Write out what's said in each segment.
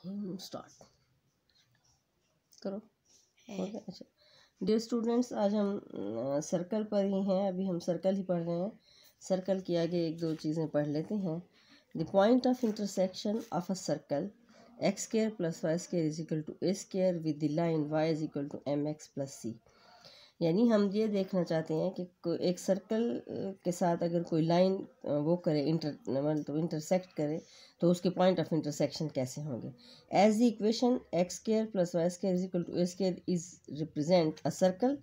Start करो। Okay, अच्छा dear students, आज हम सर्कल पर ही हैं। अभी हम सर्कल ही पढ़ रहे हैं। सर्कल के आगे एक दो चीज़ें पढ़ लेते हैं। The point of intersection of a circle x square plus y square is equal to a square with the line y is equal to m x plus c. यानी हम ये देखना चाहते हैं कि एक सर्कल के साथ अगर कोई लाइन वो करे मतलब इंटरसेक्ट करे तो उसके पॉइंट ऑफ इंटरसेक्शन कैसे होंगे। As the equation x square plus y square is equal to a square is represent a circle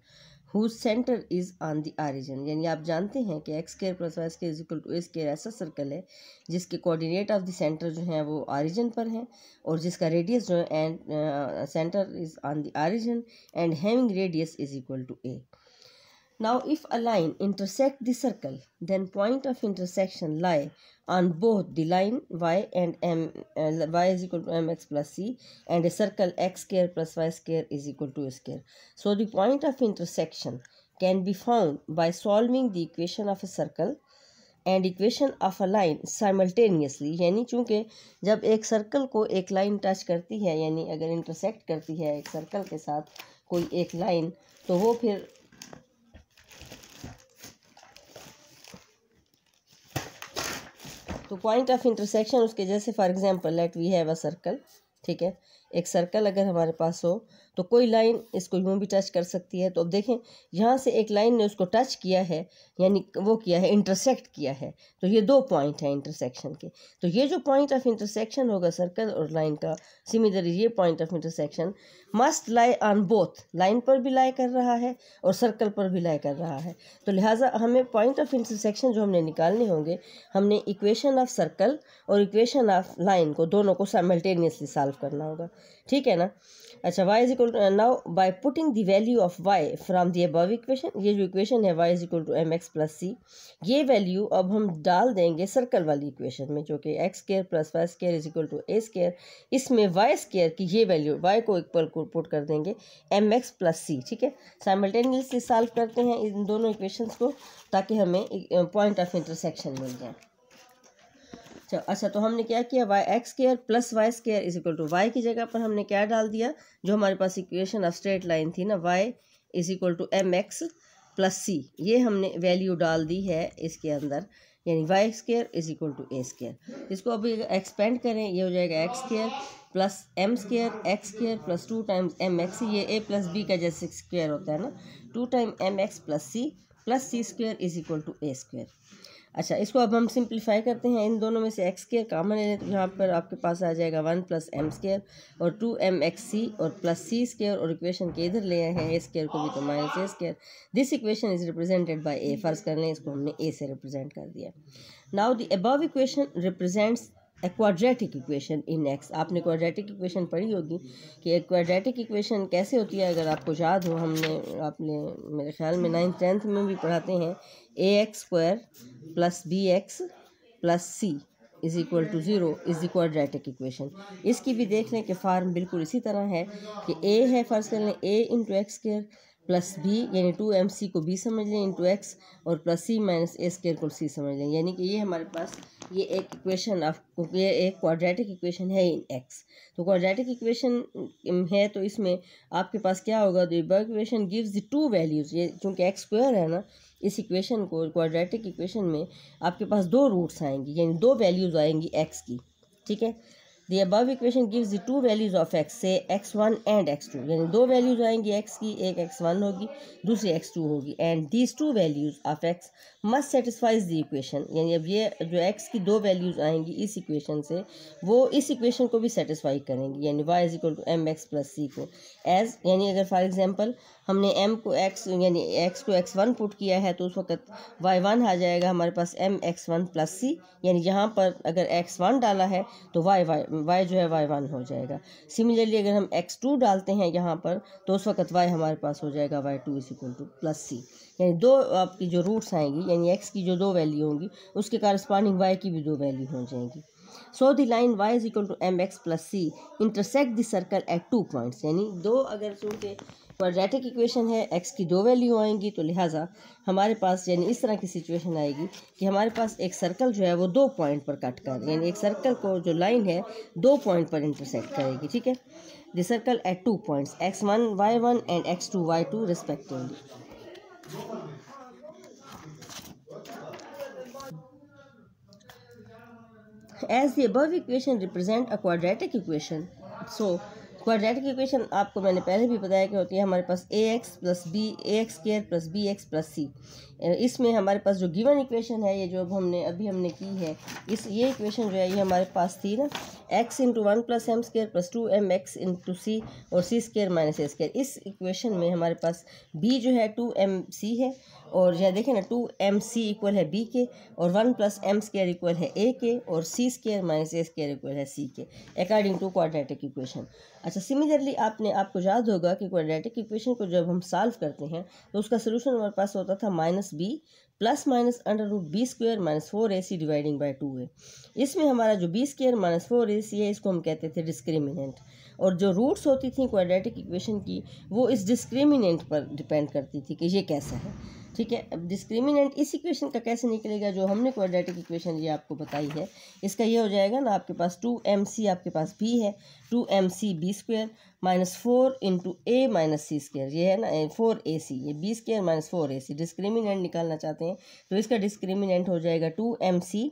whose centre is on the origin. यानी आप जानते हैं कि x square plus y square is equal to a square ऐसा circle है जिसके coordinate of the centre जो है वो ऑरिजिन पर हैं और जिसका रेडियस जो है and centre is on the origin and having radius is equal to a. Now if a line intersect the circle, then point of intersection lie on both the line y and m, y is equal to mx plus c, and a circle x square plus y square is equal to a square. So the point of intersection can be found by solving the equation of a circle and equation of a line simultaneously। यानी चूँकि जब एक circle को एक line touch करती है, यानी अगर इंटरसेक्ट करती है एक सर्कल के साथ कोई एक लाइन, तो वो फिर तो पॉइंट ऑफ इंटरसेक्शन उसके जैसे for example let we have a circle, ठीक है, एक सर्कल अगर हमारे पास हो तो कोई लाइन इसको यूँ भी टच कर सकती है। तो अब देखें यहाँ से एक लाइन ने उसको टच किया है, यानी वो किया है इंटरसेक्ट किया है, तो ये दो पॉइंट हैं इंटरसेक्शन के। तो ये जो पॉइंट ऑफ इंटरसेक्शन होगा सर्कल और लाइन का, सिमिलरली ये point of intersection must lie on both, line पर भी लाई कर रहा है और सर्कल पर भी लाई कर रहा है। तो लिहाजा हमें पॉइंट ऑफ इंटरसेक्शन जो हमने निकालने होंगे, हमने इक्वेशन ऑफ सर्कल और इक्वेशन ऑफ लाइन को दोनों को साइमल्टेनियसली सॉल्व करना होगा, ठीक है ना। अच्छा, y is equal to now by putting the value of y from the above equation, ये जो इक्वेशन है y is equal to m x plus c, ये वैल्यू अब हम डाल देंगे सर्कल वाली इक्वेशन में जो कि x square plus y square is equal to a square. इसमें y स्क्वायर की ये वैल्यू y को इक्वल को पुट कर देंगे एम एक्स प्लस सी, ठीक है। साइमल्टेनियसली सॉल्व करते हैं इन दोनों इक्वेशंस को ताकि हमें पॉइंट ऑफ इंटरसेक्शन मिल जाए। अच्छा, तो हमने क्या किया, y x square plus y square is equal to y की जगह पर हमने क्या डाल दिया, जो हमारे पास इक्वेशन ऑफ स्ट्रेट लाइन थी ना, y is equal to m x plus c, ये हमने वैल्यू डाल दी है इसके अंदर, यानी y square is equal to a square. इसको अभी एक्सपेंड करें, ये हो जाएगा x square plus m square x square plus 2 times M x, ये ए प्लस बी का जैसे स्क्वायर होता है ना, 2 time m x plus c square is equal to a square. अच्छा, इसको अब हम सिंप्लीफाई करते हैं, इन दोनों में से एक्स स्क्वायर कॉमन ले लें तो यहाँ पर आपके पास आ जाएगा 1 प्लस एम स्क्वायर और 2 एम एक्स सी और प्लस सी स्क्वायर, और इक्वेशन के इधर ले आए हैं ए स्क्वायर को भी तो minus a square. This equation is represented by a, फर्ज कर लें इसको हमने ए से रिप्रेजेंट कर दिया। Now the above equation represents a quadratic equation in x. आपने क्वाड्रेटिक इक्वेशन पढ़ी होगी कि एक क्वाड्रेटिक इक्वेशन कैसे होती है, अगर आपको याद हो, आपने मेरे ख्याल में 9th 10th में भी पढ़ाते हैं, a x square plus b x plus c is equal to 0 is the quadratic equation. इसकी भी देख लें कि फार्म बिल्कुल इसी तरह है कि ए है, फर्ज कर लें ए into x square plus B, यानी 2mc को बी समझ लें इंटू एक्स, और plus C minus a square को सी समझ लें, यानी कि ये हमारे पास ये एक इक्वेशन ऑफ, ये एक क्वाड्रेटिक इक्वेशन है इन एक्स। तो क्वाड्रेटिक इक्वेशन है तो इसमें आपके पास क्या होगा, the equation gives the two values. ये चूँकि एक्स स्क्वायर है ना, इस इक्वेशन को क्वाड्रेटिक इक्वेशन में आपके पास दो रूट्स आएंगी, यानी दो वैल्यूज़ आएंगी एक्स की, ठीक है। The above equation gives the two values of x, say x1 and x2, यानी दो वैल्यूज आएंगी x की, एक x1 होगी दूसरी x2 होगी, and these two values of x must satisfies the equation, यानी अब ये जो x की दो वैल्यूज आएंगी इस इक्वेशन से, वो इस इक्वेशन को भी सेटिस्फाई करेंगी, यानी y is equal to m x plus c को एज, यानी अगर फॉर एग्जांपल हमने m को x यानी x को x1 पुट किया है तो उस वक्त y1 आ जाएगा हमारे पास m x1 प्लस सी, यानी यहाँ पर अगर x1 डाला है तो y जो है y1 हो जाएगा। सिमिलरली अगर हम x2 डालते हैं यहाँ पर तो उस वक्त y हमारे पास हो जाएगा y2 is equal to plus c, यानी दो आपकी जो रूट्स आएंगी, यानी x की जो दो वैल्यू होंगी उसके कारस्पॉन्डिंग y की भी दो वैल्यू हो जाएंगी। So the line y is equal to m x plus c intersect the circle at 2 points, यानी दो अगर चूँकि क्वाड्रेटिक इक्वेशन है, x की दो वैल्यू आएंगी, तो लिहाजा हमारे पास यानी इस तरह की सिचुएशन आएगी कि हमारे पास एक सर्कल जो है वो 2 पॉइंट पर कट कर, यानी एक सर्कल को जो लाइन है 2 पॉइंट पर इंटरसेक्ट करेगी, ठीक है। The circle at 2 points x1 y1 and x2 y2 respectively. As the above equation represent a quadratic equation, so quadratic equation आपको मैंने पहले भी बताया कि होती है हमारे पास ax plus b ax square plus bx plus c। इसमें हमारे पास जो गिवन इक्वेशन है, ये जो हमने की है, ये इक्वेशन जो है ये हमारे पास थी ना, x into 1 plus m square plus 2mx into c और c square minus a square. इस इक्वेशन में हमारे पास b जो है 2mc है, और यह देखें ना 2mc इक्वल है b के, और 1 प्लस एम स्क्वायर इक्वल है a के, और c square minus a square equal है c के, अकॉर्डिंग टू क्वाड्रेटिक इक्वेशन। अच्छा, सिमिलरली आपको याद होगा कि क्वाड्रेटिक इक्वेशन को जब हम सॉल्व करते हैं तो उसका सोल्यूशन हमारे पास होता था -b plus minus under root b square minus 4ac dividing by 2a। इसमें हमारा जो b स्क्वायर माइनस 4ac है, इसको हम कहते थे डिस्क्रिमिनेंट, और जो रूट्स होती थी क्वाड्रेटिक इक्वेशन की वो इस डिस्क्रिमिनेंट पर डिपेंड करती थी कि ये कैसा है, ठीक है। अब डिस्क्रिमिनेंट इस इक्वेशन का कैसे निकलेगा, जो हमने क्वाड्रेटिक इक्वेशन ये आपको बताई है, इसका ये हो जाएगा ना, आपके पास 2mc आपके पास b है, 2mc b square minus 4 into a minus c square, ये है ना 4ac, ये b square minus 4ac। Discriminant निकालना चाहते हैं तो इसका डिस्क्रिमिनेंट हो जाएगा 2mc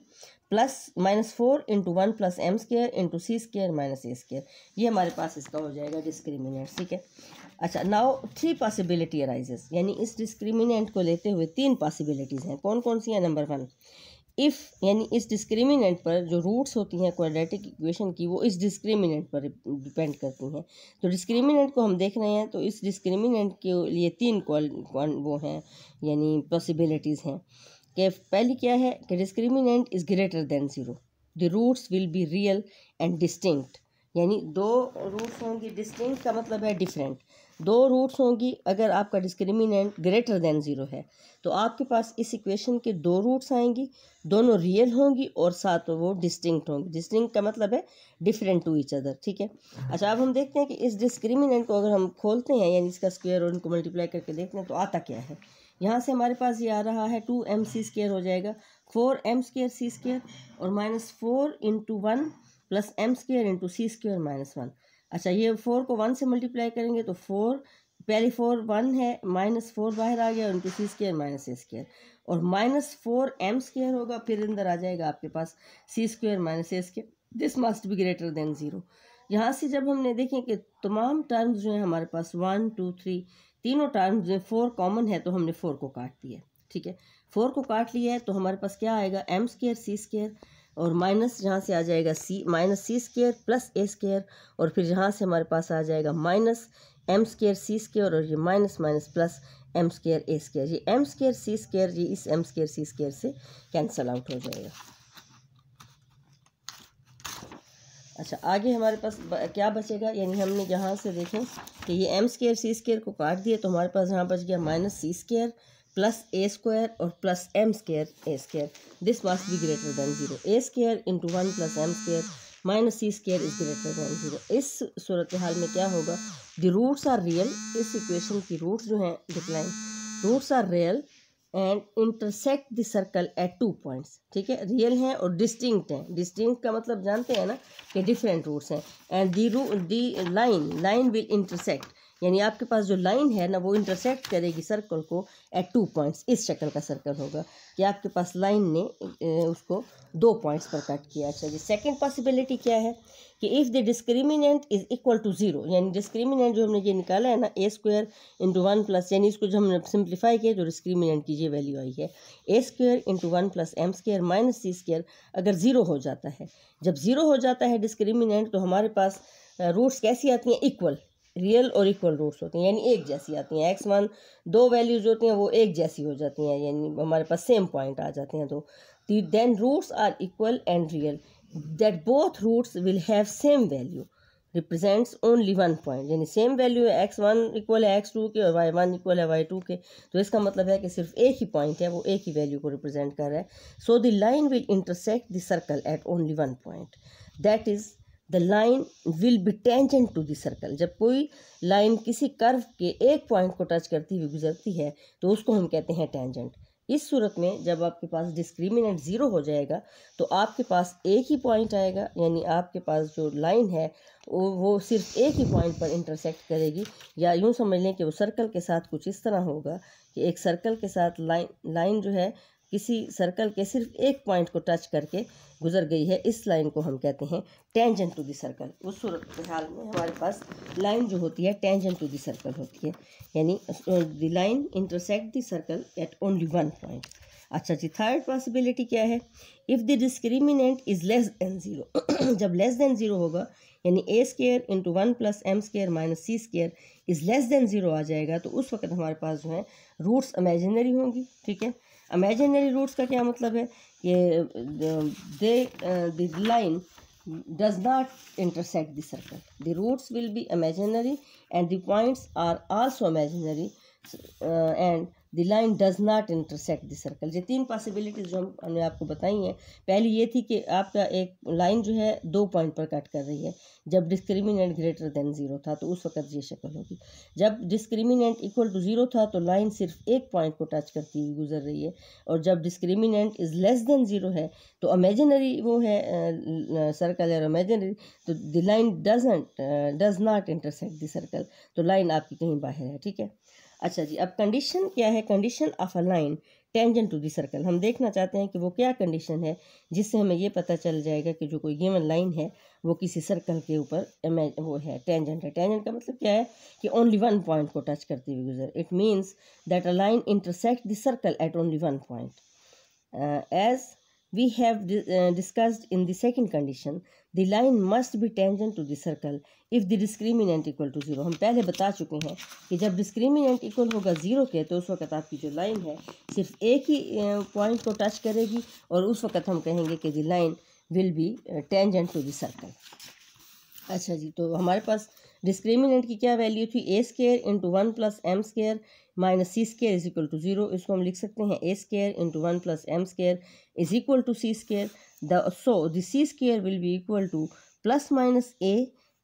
plus minus 4 into 1 plus m square into c square minus a square, ये हमारे पास इसका हो जाएगा डिस्क्रिमिनेंट, ठीक है। अच्छा, नाउ 3 पॉसिबिलिटी अराइजेस, यानी इस डिस्क्रिमिनेंट को लेते हुए 3 पॉसिबिलिटीज़ हैं। कौन कौन सी हैं? नंबर 1, इफ़, यानी इस डिस्क्रिमिनेंट पर जो रूट्स होती हैं क्वाड्रेटिक इक्वेशन की, वो इस डिस्क्रिमिनेंट पर डिपेंड करती हैं। तो डिस्क्रिमिनेंट को हम देख रहे हैं, तो इस डिस्क्रिमिनेंट के लिए 3 वो हैं, यानी पॉसिबिलिटीज़ हैं कि पहली क्या है कि discriminant is greater than 0, the roots will be real and distinct, यानी 2 रूट्स होंगी, डिस्टिंक्ट का मतलब है डिफरेंट, 2 रूट्स होंगी। अगर आपका डिस्क्रिमिनेंट ग्रेटर देन 0 है तो आपके पास इस इक्वेशन के 2 रूट्स आएंगी, दोनों रियल होंगी और साथ वो डिस्टिंक्ट होंगी। डिस्टिंक्ट का मतलब है डिफरेंट टू ईच अदर, ठीक है। अच्छा, अब हम देखते हैं कि इस डिस्क्रिमिनेंट को अगर हम खोलते हैं, यानी इसका स्क्वायर और इनको मल्टीप्लाई करके देखते हैं तो आता क्या है। यहाँ से हमारे पास ये आ रहा है 2mc स्क्वायर हो जाएगा 4m स्क्वायर c स्क्वायर और minus 4 into 1 plus m square into c square minus 1। अच्छा, ये 4 को 1 से मल्टीप्लाई करेंगे तो 4 पहले 4 1 है, माइनस 4 बाहर आ गया into c square minus a square, और माइनस 4m स्क्वायर होगा, फिर अंदर आ जाएगा आपके पास c square minus a square, this must be greater than 0। यहाँ से जब हमने देखें कि तमाम टर्म्स जो हैं हमारे पास 1 2 3 तीनों टर्म्स जो 4 कॉमन है, तो हमने 4 को काट दिया, ठीक है। 4 को काट लिया है तो हमारे पास क्या आएगा, एम स्क्वायर सी स्क्वायर, और माइनस यहाँ से आ जाएगा c minus c square plus a square, और फिर यहाँ से हमारे पास आ जाएगा minus m square c square, और ये minus minus plus m square a square. ये एम स्क्वायर सी स्क्वायर ये इस एम स्क्वायर सी स्क्वायर से कैंसिल आउट हो जाएगा। अच्छा, आगे हमारे पास क्या बचेगा, यानी हमने यहाँ से देखें कि ये एम स्क्वायर सी स्क्वायर को काट दिया, तो हमारे पास यहाँ बच गया minus c square plus a square और plus m square a square, this must be greater than 0। A square into 1 plus m square minus c square is greater than 0। इस सूरत हाल में क्या होगा, द रूट्स आर रियल, इस equation की roots जो हैं decline, roots are real and intersect the circle at 2 points, ठीक है। रियल हैं और डिस्टिंक्ट हैं, डिस्टिंक्ट का मतलब जानते हैं ना कि डिफरेंट रूट्स हैं, and the line will intersect, यानी आपके पास जो लाइन है ना वो इंटरसेक्ट करेगी सर्कल को एट 2 पॉइंट्स। इस शक्ल का सर्कल होगा कि आपके पास लाइन ने उसको 2 पॉइंट्स पर कट किया। अच्छा जी, सेकंड पॉसिबिलिटी क्या है कि if the discriminant is equal to 0, यानी डिस्क्रिमिनेंट जो हमने ये निकाला है ना ए स्क्वायर इंटू 1 प्लस, यानी इसको जो हमने सिंप्लीफाई किया तो डिस्क्रिमिनेंट की ये वैल्यू आई है a square into 1 plus m square minus c square, अगर 0 हो जाता है, जब 0 हो जाता है डिस्क्रिमिनेंट, तो हमारे पास रूट्स कैसी आती हैं, इक्वल, रियल और इक्वल रूट्स होती हैं, यानी एक जैसी आती हैं। x1 2 वैल्यूज होती हैं वो एक जैसी हो जाती हैं, यानी हमारे पास सेम पॉइंट आ जाते हैं। तो then roots are equal and real, that both roots will have same value represents only 1 point, यानी सेम वैल्यू है, x1 इक्वल है x2 के और y1 इक्वल है y2 के, तो इसका मतलब है कि सिर्फ एक ही पॉइंट है, वो एक ही वैल्यू को रिप्रेजेंट कर रहा है। So the line will intersect the circle at only 1 point, that is the line will be tangent to the circle. जब कोई लाइन किसी कर्व के एक पॉइंट को टच करती हुई गुजरती है तो उसको हम कहते हैं टेंजेंट। इस सूरत में जब आपके पास डिस्क्रिमिनेंट ज़ीरो हो जाएगा तो आपके पास एक ही पॉइंट आएगा, यानी आपके पास जो लाइन है वो सिर्फ एक ही पॉइंट पर इंटरसेक्ट करेगी, या यूँ समझ लें कि वो सर्कल के साथ कुछ इस तरह होगा कि एक सर्कल के साथ लाइन जो है किसी सर्कल के सिर्फ एक पॉइंट को टच करके गुजर गई है। इस लाइन को हम कहते हैं टेंजेंट टू द सर्कल। उस सूरत हाल में हमारे पास लाइन जो होती है टेंजेंट टू द सर्कल होती है, यानी the line intersect the circle at only one point. अच्छा जी, थर्ड पॉसिबिलिटी क्या है? If the discriminant is less than zero. जब लेस देन ज़ीरो होगा यानी a square into 1 + m² - c² is less than zero आ जाएगा, तो उस वक्त हमारे पास जो है रूट्स इमेजिनरी होंगी। ठीक है, इमेजिनरी रूट्स का क्या मतलब है कि the line does not intersect the circle. The roots will be imaginary and the points are also imaginary and the line does not intersect the circle. ये तीन पॉसिबिलिटीज जो हमने आपको बताई हैं, पहली ये थी कि आपका एक लाइन जो है दो पॉइंट पर कट कर रही है। जब डिस्क्रिमिनेंट ग्रेटर देन ज़ीरो था तो उस वक्त ये शक्ल होगी। जब डिस्क्रिमिनेंट इक्वल टू ज़ीरो था तो लाइन सिर्फ एक पॉइंट को टच करती हुई गुजर रही है, और जब discriminant is less than zero है तो इमेजिनरी वो है सर्कल और इमेजिनरी, तो the line does not intersect the circle, तो लाइन आपकी कहीं बाहर है। ठीक है, अच्छा जी, अब कंडीशन क्या है? Condition of a line tangent to the circle. हम देखना चाहते हैं कि वो क्या कंडीशन है जिससे हमें ये पता चल जाएगा कि जो कोई गिवन लाइन है वो किसी सर्कल के ऊपर वो है टेंजेंट है। टेंजेंट का मतलब क्या है कि ओनली वन पॉइंट को टच करती हुई गुजर। It means that a line intersect the circle at only one point. As we have discussed in the second condition, the line must be tangent to the circle if the discriminant equal to 0। हम पहले बता चुके हैं कि जब discriminant equal होगा zero के तो उस वक्त आपकी जो लाइन है सिर्फ एक ही पॉइंट को टच करेगी, और उस वक्त हम कहेंगे कि the line will be tangent to the circle. अच्छा जी, तो हमारे पास डिस्क्रिमिनेंट की क्या वैल्यू थी? a² into 1 + m² - c² is equal to 0। इसको हम लिख सकते हैं a² into 1 + m² is equal to c²। So the c² will be equal to ±a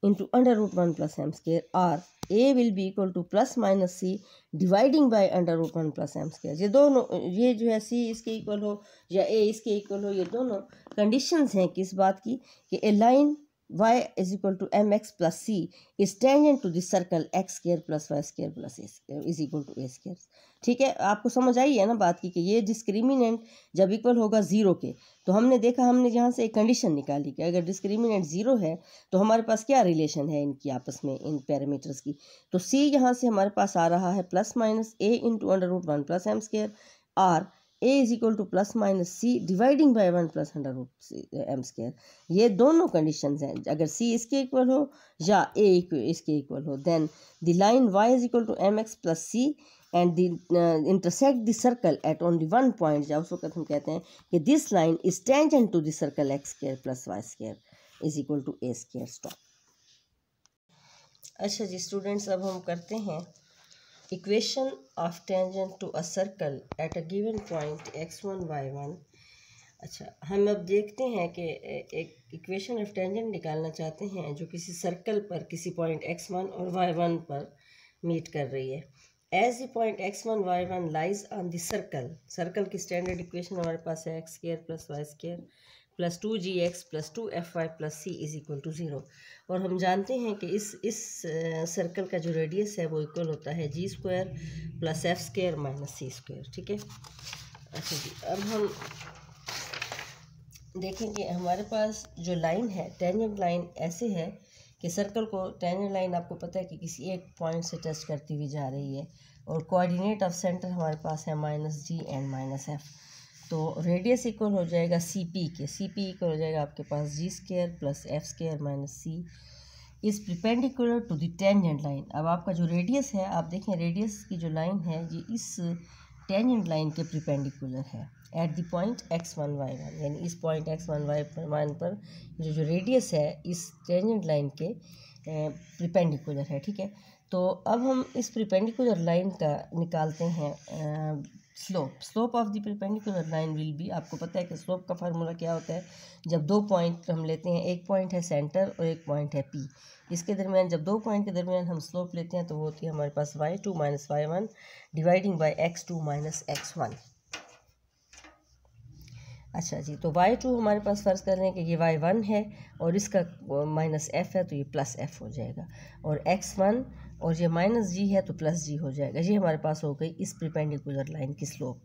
into √1 + m², और a will be equal to ±c dividing by √1 + m²। ये दोनों, ये जो है c इसके इक्वल हो या a इसके इक्वल हो, ये दोनों कंडीशंस हैं किस बात की कि ए line y is equal to mx plus c is tangent to the circle x² + y² + a² is equal to a²। ठीक है, आपको समझ आई है ना बात की कि ये डिस्क्रिमिनेंट जब इक्वल होगा ज़ीरो के, तो हमने देखा, हमने यहाँ से एक कंडीशन निकाली कि अगर डिस्क्रिमिनेंट ज़ीरो है तो हमारे पास क्या रिलेशन है इनकी आपस में, इन पैरामीटर्स की। तो c यहाँ से हमारे पास आ रहा है ±a इंटू √1 + m², और a is equal to ±c dividing by 1 + m²। ये दोनों कंडीशंस हैं। अगर c इसके इक्वल हो या a इसके इक्वल हो, then the line y is equal to mx + c and the intersect the circle at only one point. या उस वक्त हम कहते हैं कि this line is tangent to the circle x² + y² is equal to a²। Stop. अच्छा जी students, अब हम करते हैं equation of tangent to a circle at a given point x1 y1। अच्छा, हम अब देखते हैं कि एक इक्वेशन ऑफ टेंजेंट निकालना चाहते हैं जो किसी सर्कल पर किसी पॉइंट x1 और y1 पर मीट कर रही है। As the point x1 y1 lies on the circle, circle की स्टैंडर्ड इक्वेशन हमारे पास है x² + y² + 2gx + 2fy + c is equal to 0। और हम जानते हैं कि इस सर्कल का जो रेडियस है वो इक्वल होता है g² + f² - c²। ठीक है, अच्छा जी, अब हम देखें कि हमारे पास जो लाइन है टेंजेंट लाइन ऐसे है कि सर्कल को, टेंजेंट लाइन आपको पता है कि किसी एक पॉइंट से टच करती हुई जा रही है, और कोऑर्डिनेट ऑफ सेंटर हमारे पास है -g एंड -f। तो रेडियस इक्वल हो जाएगा CP के, CP इक्वल हो जाएगा आपके पास g² + f² - c is perpendicular to the tangent line. अब आपका जो रेडियस है, आप देखें रेडियस की जो लाइन है ये इस टेंजेंट लाइन के परपेंडिकुलर है eight the point x1 y1, यानी इस पॉइंट x1 y1 पर जो रेडियस है इस टेंजेंट लाइन के परपेंडिकुलर है। ठीक है, तो अब हम इस परपेंडिकुलर लाइन का निकालते हैं slope of the perpendicular line will B, आपको पता है कि स्लोप का फार्मूला क्या होता है, जब दो पॉइंट हम लेते हैं, एक पॉइंट है सेंटर और एक पॉइंट है पी, इसके दरमियान जब दो पॉइंट के दरमियान हम स्लोप लेते हैं तो वो होती है हमारे पास y2 minus y1 dividing by x2 minus x1। अच्छा जी, तो y2 हमारे पास फ़र्ज़ कर रहे हैं कि ये y1 है और इसका माइनस f है तो ये प्लस f हो जाएगा, और x1 और ये माइनस g है तो प्लस g हो जाएगा। ये हमारे पास हो गई इस परपेंडिकुलर लाइन की slope.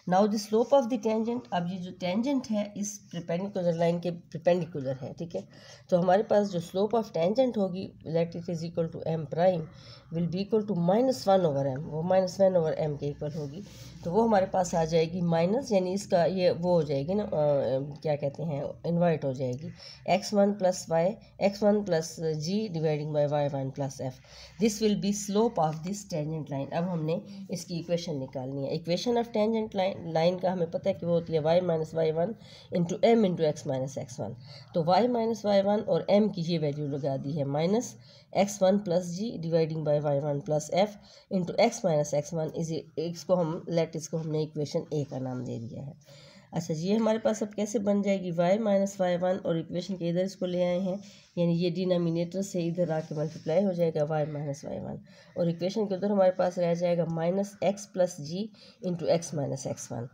Now the slope of the tangent, अब ये जो टेंजेंट है इस परपेंडिकुलर लाइन के परपेंडिकुलर है, ठीक है। तो हमारे पास जो स्लोप ऑफ टेंजेंट होगी, let it is equal to m prime will be equal to -1/m, वो -1/m के इक्वल होगी। तो वो हमारे पास आ जाएगी माइनस, यानी इसका ये वो हो जाएगी ना, क्या कहते हैं, इन्वर्ट हो जाएगी, x1 plus g dividing by y1 plus f। This will be slope of this tangent line. अब हमने इसकी इक्वेशन निकालनी है। इक्वेशन ऑफ टेंजेंट लाइन का हमें पता है कि वो होती है y minus y1 into m into x minus x1। तो y माइनस y1 और m की ये वैल्यू लगा दी है, minus x1 plus g dividing by y1 plus f into x minus x1 इसको हमने इक्वेशन ए का नाम दे दिया है। अच्छा जी, ये हमारे पास अब कैसे बन जाएगी, y माइनस y1 और इक्वेशन के इधर इसको ले आए हैं, यानी ये डिनोमिनेटर से इधर आके मल्टीप्लाई हो जाएगा y माइनस y1, और इक्वेशन के उधर हमारे पास रह जाएगा minus x plus g into x minus x1।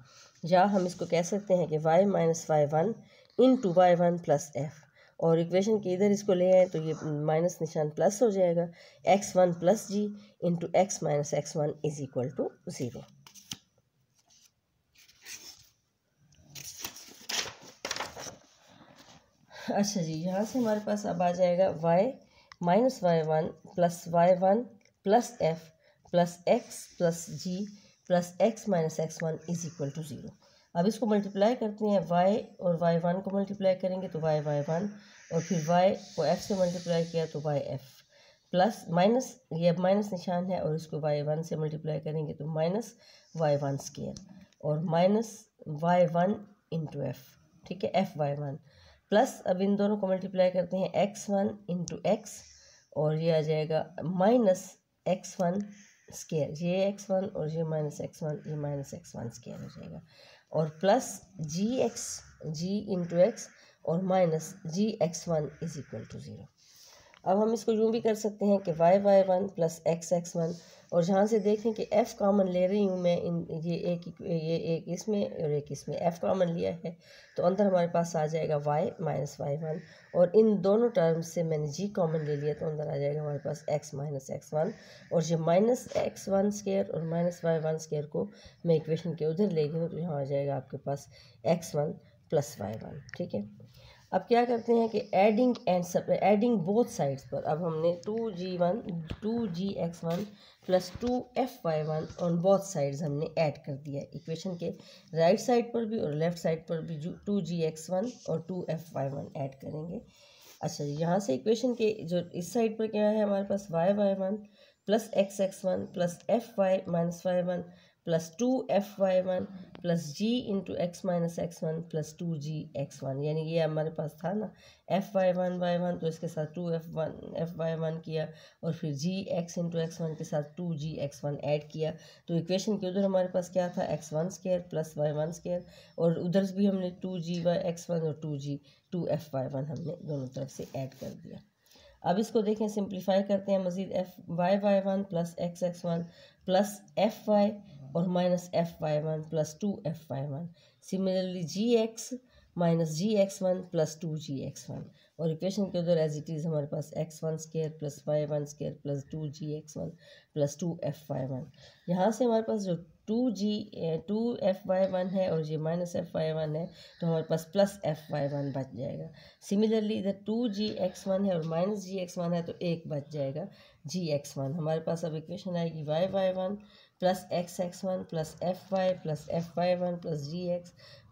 या हम इसको कह सकते हैं कि y minus y1 into y1 plus f, और इक्वेशन के इधर इसको ले आए तो ये माइनस निशान प्लस हो जाएगा, x1 plus g into x minus x1 is equal to 0। अच्छा जी, यहाँ से हमारे पास अब आ जाएगा y minus y1 plus y1 plus f plus x plus g plus x minus x1 is equal to 0। अब इसको मल्टीप्लाई करते हैं, y और y1 को मल्टीप्लाई करेंगे तो y1, और फिर y को f से मल्टीप्लाई किया तो yf, प्लस माइनस, ये अब माइनस निशान है, और इसको y1 से मल्टीप्लाई करेंगे तो माइनस y1 स्क्वायर और माइनस y1 इंटू f, ठीक है, fy1, प्लस अब इन दोनों को मल्टीप्लाई करते हैं x1 इंटू एक्स, और ये आ जाएगा माइनस x1 स्क्वायर, ये x1 और ये माइनस x1, ये माइनस x1 स्क्वायर हो जाएगा, और प्लस g इंटू एक्स और minus gx1 is equal to 0। अब हम इसको यूँ भी कर सकते हैं कि y1 प्लस x1, और जहाँ से देखें कि f कॉमन ले रही हूँ मैं, ये एक इसमें और एक इसमें f कॉमन लिया है, तो अंदर हमारे पास आ जाएगा y माइनस y1, और इन दोनों टर्म्स से मैंने g कॉमन ले लिया तो अंदर आ जाएगा हमारे पास x माइनस x1, और ये माइनस x1 स्क्वायर और माइनस y1 स्क्वायर को मैं इक्वेशन के उधर ले गई हूँ, तो यहाँ आ जाएगा आपके पास x1 प्लस y1, ठीक है। अब क्या करते हैं कि एडिंग बोथ साइड्स पर, अब हमने 2gx1 plus 2fy1 on both sides हमने ऐड कर दिया है। इक्वेशन के राइट साइड पर भी और लेफ़्ट साइड पर भी 2gx1 और 2fy1 ऐड करेंगे। अच्छा जी, यहाँ से इक्वेशन के जो इस साइड पर क्या है, हमारे पास y1 plus xx1 plus fy minus y1 plus 2fy1 plus g into x minus x1 plus 2gx1, यानी ये हमारे पास था ना fy1 y1, तो इसके साथ 2fy1 किया, और फिर gx इंटू x1 के साथ 2gx1 ऐड किया, तो इक्वेशन के उधर हमारे पास क्या था, x1 square plus y1 square, और उधर भी हमने 2gx1 और 2fy1 हमने दोनों तरफ से ऐड कर दिया। अब इसको देखें, सिंप्लीफाई करते हैं मज़ीद, y1 plus xx1 plus fy और minus fy1 plus 2fy1, similarly gx minus gx1 plus 2gx1, और इक्वेशन के उधर एज इट इज़ हमारे पास x1 square plus y1 square plus 2gx1 plus 2fy1। यहाँ से हमारे पास जो 2fy1 है और ये माइनस fy1 है, तो हमारे पास प्लस fy1 बच जाएगा। सिमिलरली इधर 2gx1 है और माइनस gx1 है, तो एक बच जाएगा gx1। हमारे पास अब इक्वेशन आएगी y1 plus xx1 plus fy plus fy1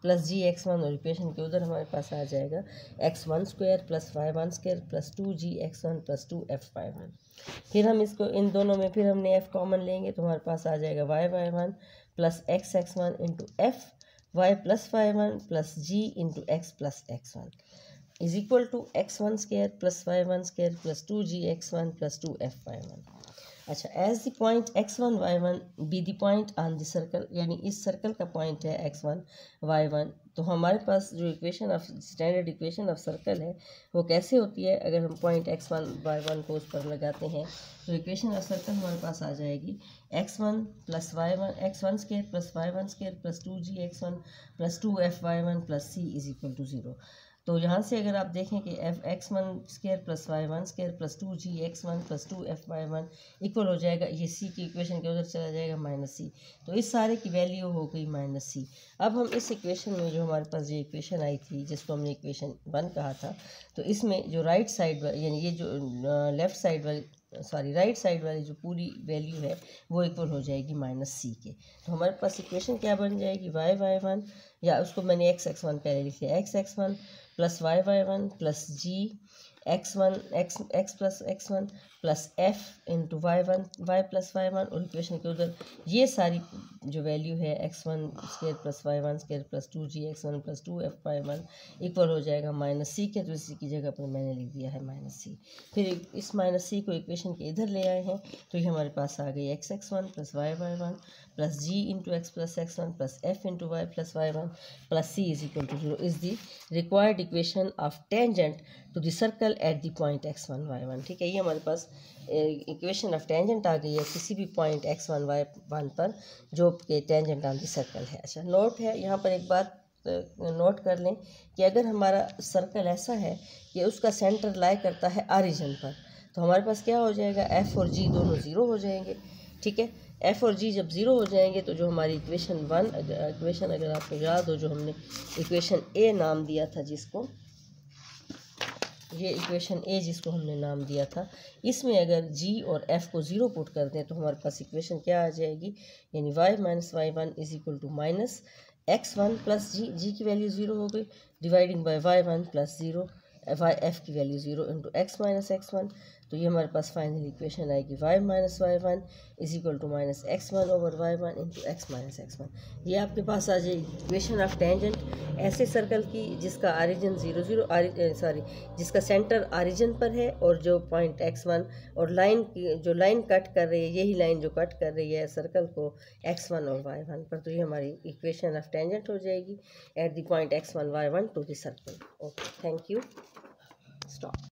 plus gx1, और इक्वेशन के उधर हमारे पास आ जाएगा x1 square plus y1 square plus 2gx1 plus 2fy1। फिर हम इसको इन दोनों में फिर हमने f कॉमन लेंगे, तो हमारे पास आ जाएगा y1 plus xx1 into f y plus y1 plus g into x plus x1 is equal to x1 square plus y1 square plus 2gx1 plus 2fy1। अच्छा, as the point x1 y1 be the point on the circle, यानी इस circle का point है x1 y1, तो हमारे पास जो equation of standard equation of circle है वो कैसे होती है। अगर हम पॉइंट x1 y1 को उस पर लगाते हैं तो इक्वेशन ऑफ सर्कल हमारे पास आ जाएगी x1 plus y1 x1 square plus y1 square plus 2g x1 plus 2f y1 plus c is equal to 0। तो यहाँ से अगर आप देखें कि f x1 square plus y1 square plus 2g x1 plus 2f y1 इक्वल हो जाएगा, ये c की इक्वेशन के उधर चला जाएगा माइनस c, तो इस सारे की वैल्यू हो गई माइनस c। अब हम इस इक्वेशन में जो हमारे पास ये इक्वेशन आई थी जिसको हमने इक्वेशन 1 कहा था, तो इसमें जो राइट साइड यानी ये जो लेफ़्ट साइड वाली राइट साइड वाली जो पूरी वैल्यू है वो इक्वल हो जाएगी माइनस सी के। तो हमारे पास इक्वेशन क्या बन जाएगी y1, या उसको मैंने x1 पहले लिख लिया, x1 plus y1 plus g x plus x1 plus f into y1 y plus y1, और इक्वेशन के उधर ये सारी जो वैल्यू है x1 square plus y1 square plus 2g x1 plus 2f y1 इक्वल हो जाएगा माइनस सी के। तो इसी की जगह पर मैंने लिख दिया है माइनस सी। फिर इस माइनस सी को इक्वेशन के इधर ले आए हैं तो ये हमारे पास आ गई x1 plus y1 plus g into x plus x1 plus f into y plus y1 plus c is equal to 0 is the required equation of tangent to the circle at the point x1 y1। ठीक है, ये हमारे पास equation of tangent आ गई है किसी भी पॉइंट x1 y1 पर जो कि टेंजेंट ऑन द सर्कल है। अच्छा, नोट है यहाँ पर एक बात नोट कर लें कि अगर हमारा सर्कल ऐसा है कि उसका सेंटर लाई करता है ऑरिजिन पर, तो हमारे पास क्या हो जाएगा, f और g दोनों ज़ीरो हो जाएंगे। ठीक है, f और g जब ज़ीरो हो जाएंगे तो जो हमारी इक्वेशन अगर आपको याद हो, जो हमने इक्वेशन a नाम दिया था, जिसको ये इक्वेशन a जिसको हमने नाम दिया था, इसमें अगर g और f को ज़ीरो पुट कर दें तो हमारे पास इक्वेशन क्या आ जाएगी, यानी y minus y1 is equal to minus x1 plus g की वैल्यू ज़ीरो हो गई, dividing by y1 plus zero f की value zero into x minus x1। तो ये हमारे पास फाइनल इक्वेशन आएगी y minus y1 is equal to minus x1 over y1 into x minus x1। ये आपके पास आ जाएगी इक्वेशन ऑफ टेंजेंट ऐसे सर्कल की जिसका ऑरिजिन जिसका सेंटर ऑरिजिन पर है, और जो पॉइंट x1 और जो लाइन कट कर रही है, यही लाइन जो कट कर रही है सर्कल को x1 और y1 पर, तो ये हमारी इक्वेशन ऑफ टेंजेंट हो जाएगी at the point x1 y1 to the circle. Okay, thank you, stop.